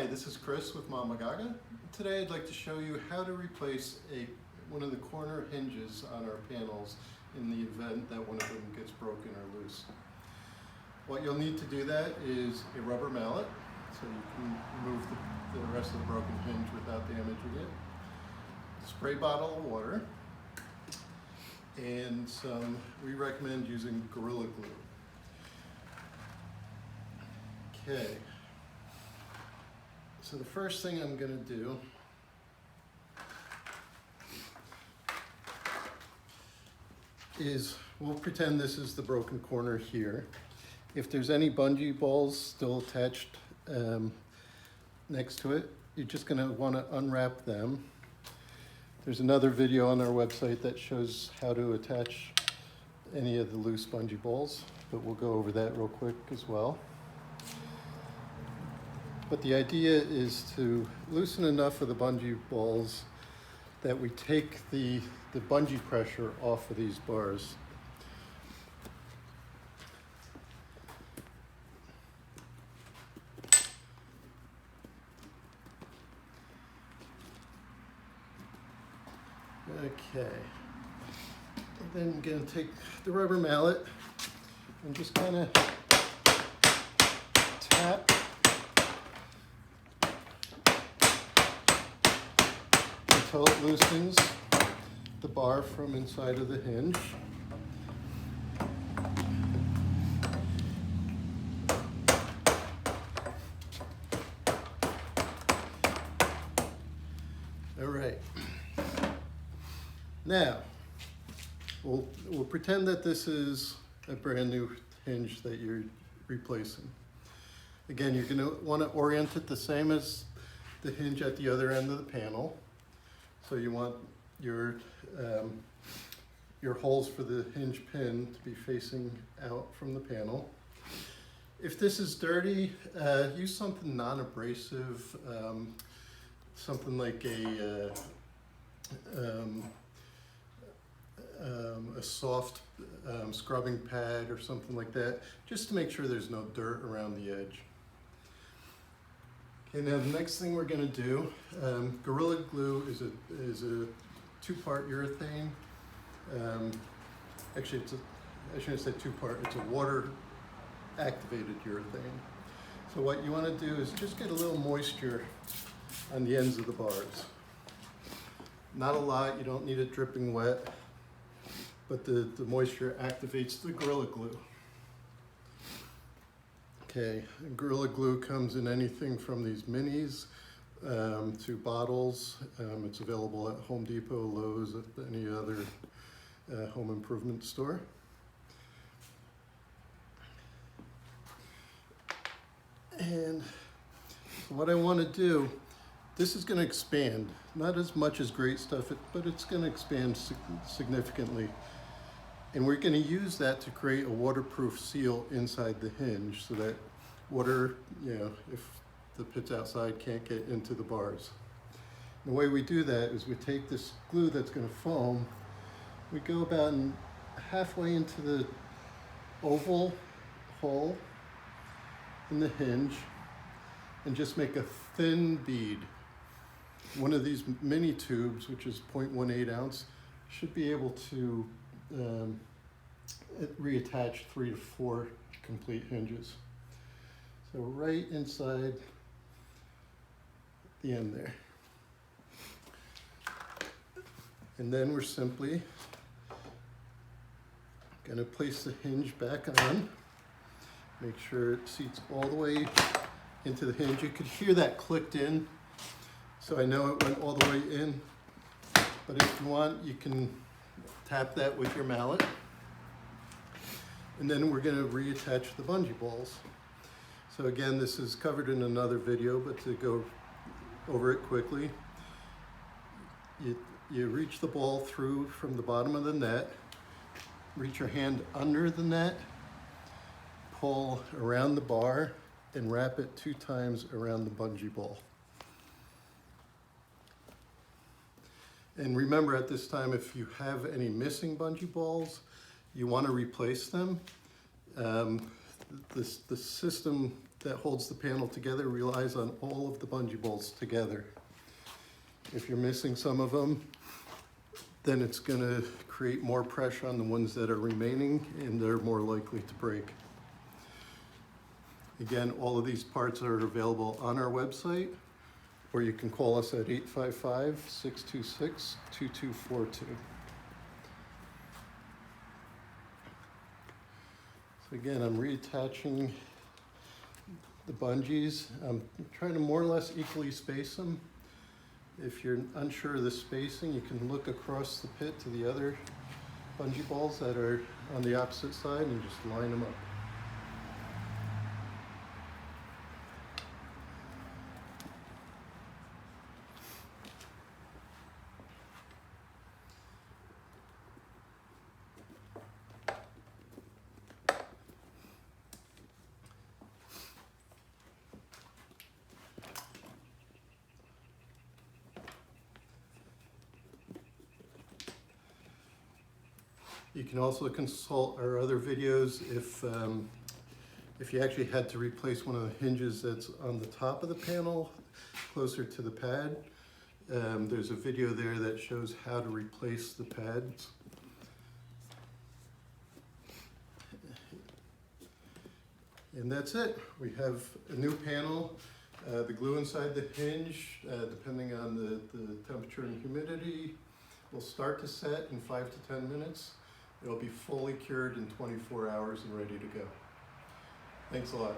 this is Chris with Mamba GaGa. Today I'd like to show you how to replace one of the corner hinges on our panels in the event that one of them gets broken or loose. What you'll need to do that is a rubber mallet, so you can remove the rest of the broken hinge without damaging it, a spray bottle of water, and we recommend using Gorilla Glue. Okay. So the first thing I'm going to do is we'll pretend this is the broken corner here. If there's any bungee balls still attached next to it, you're just going to want to unwrap them. There's another video on our website that shows how to attach any of the loose bungee balls, but we'll go over that real quick as well. But the idea is to loosen enough of the bungee balls that we take the bungee pressure off of these bars. Okay. And then I'm going to take the rubber mallet and just kind of tap until it loosens the bar from inside of the hinge. All right. Now, we'll pretend that this is a brand new hinge that you're replacing. Again, you're going to want to orient it the same as the hinge at the other end of the panel. So you want your holes for the hinge pin to be facing out from the panel. If this is dirty, use something non-abrasive, something like a soft scrubbing pad or something like that, just to make sure there's no dirt around the edge. Okay, now the next thing we're going to do, Gorilla Glue is a two-part urethane. Actually, I shouldn't say two-part, it's a water-activated urethane. So what you want to do is just get a little moisture on the ends of the bars. Not a lot, you don't need it dripping wet, but the moisture activates the Gorilla Glue. Okay, Gorilla Glue comes in anything from these minis to bottles. It's available at Home Depot, Lowe's, at any other home improvement store. And what I want to do, this is going to expand, not as much as Great Stuff, but it's going to expand significantly. And we're going to use that to create a waterproof seal inside the hinge so that water, if the pits outside, can't get into the bars. And the way we do that is we take this glue that's going to foam, we go about halfway into the oval hole in the hinge and just make a thin bead. One of these mini tubes, which is 0.18 ounce, should be able to reattach 3 to 4 complete hinges. So right inside the end there. And then we're simply going to place the hinge back on. Make sure it seats all the way into the hinge. You could hear that clicked in, so I know it went all the way in. But if you want, you can tap that with your mallet. And then we're going to reattach the bungee balls. So again, this is covered in another video, but to go over it quickly, you reach the ball through from the bottom of the net, reach your hand under the net, pull around the bar, and wrap it 2 times around the bungee ball. And remember, at this time, if you have any missing bungee balls, you want to replace them. The system that holds the panel together relies on all of the bungee bolts together. If you're missing some of them, then it's going to create more pressure on the ones that are remaining, and they're more likely to break. Again, all of these parts are available on our website, or you can call us at 855-626-2242. So again, I'm reattaching the bungees. I'm trying to more or less equally space them. If you're unsure of the spacing, you can look across the pit to the other bungee balls that are on the opposite side and just line them up. You can also consult our other videos if you actually had to replace one of the hinges that's on the top of the panel, closer to the pad. There's a video there that shows how to replace the pads. And that's it. We have a new panel. The glue inside the hinge, depending on the temperature and humidity, will start to set in 5 to 10 minutes. It'll be fully cured in 24 hours and ready to go. Thanks a lot.